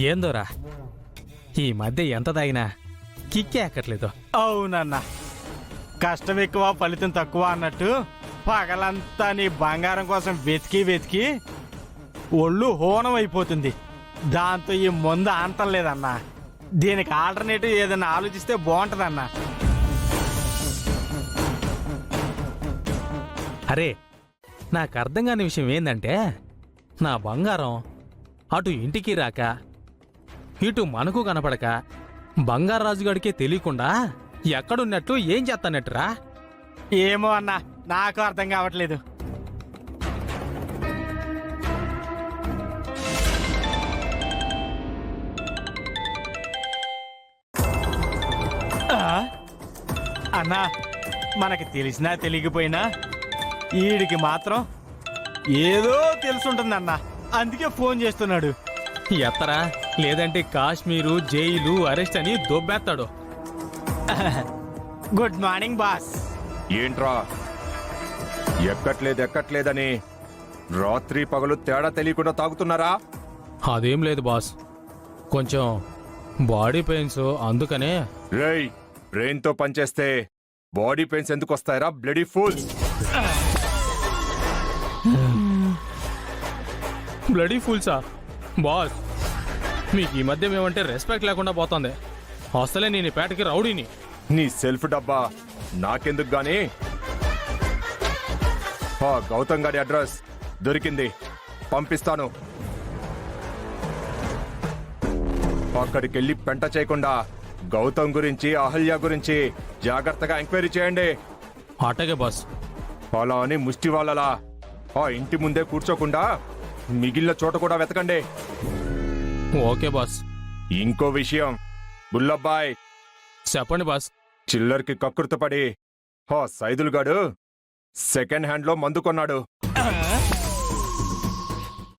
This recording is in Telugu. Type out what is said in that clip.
ఏందోరా ఈ మధ్య ఎంత తాగినా కిక్కే ఎక్కట్లేదు. అవునన్నా, కష్టం ఎక్కువ ఫలితం తక్కువ అన్నట్టు పగలంతా నీ బంగారం కోసం వెతికి వెతికి ఒళ్ళు హోనం అయిపోతుంది. దాంతో ఈ మందు అంతం లేదన్నా. దీనికి ఆల్టర్నేటివ్ ఏదైనా ఆలోచిస్తే బాగుంటుందన్నా. అరే నాకు అర్థం కాని విషయం ఏందంటే, నా బంగారం అటు ఇంటికి రాక ఇటు మనకు కనపడక బంగారాజుగాడికే తెలియకుండా ఎక్కడున్నట్టు ఏం చేస్తానట్టురా? ఏమో అన్నా, నాకు అర్థం కావట్లేదు. అన్నా, మనకి తెలిసినా తెలియకపోయినా ఈడికి మాత్రం ఏదో తెలుసుంటుందన్నా. అందుకే ఫోన్ చేస్తున్నాడు. ఎత్తరా, లేదంటే కాశ్మీరు జైలు అరెస్ట్ అని దొబ్బేస్తాడు. Good morning boss. ఏంట్రా ఎక్కట్లేదని రాత్రి పగలు తేడా తెలియకుండా తాగుతున్నారా? అదేం లేదు బాస్, కొంచెం బాడీ పెయిన్స్ అందుకనే. రేయ్, బ్రెయిన్ తో పనిచేస్తే బాడీ పెయిన్స్ ఎందుకు వస్తాయరా బ్లడీ ఫూల్స్? బ్లడీ ఫుల్సా? బాస్, మీకు ఈ మధ్య మేమంటే రెస్పెక్ట్ లేకుండా పోతుంది. అసలే నేను ఈ పేటకి రౌడీని. నీ సెల్ఫ్ డబ్బా నాకెందుకు గాని? గౌతమ్ గారి అడ్రస్ దొరికింది, పంపిస్తాను. అక్కడికెళ్ళి పెంట చేయకుండా గౌతమ్ గురించి అహల్య గురించి జాగ్రత్తగా ఎంక్వైరీ చేయండి. అటగే బాస్. అలా అని ముష్టి వాళ్ళలా ఆ ఇంటి ముందే కూర్చోకుండా మిగిలిన చోట కూడా వెతకండి. Okay boss. ఇంకో విషయం, బుల్లబ్బాయ్, చెప్పండి బాస్. చిల్లర్కి కకృతపడి సైదుల్ గాడు సెకండ్ హ్యాండ్ లో మందు కొన్నాడు.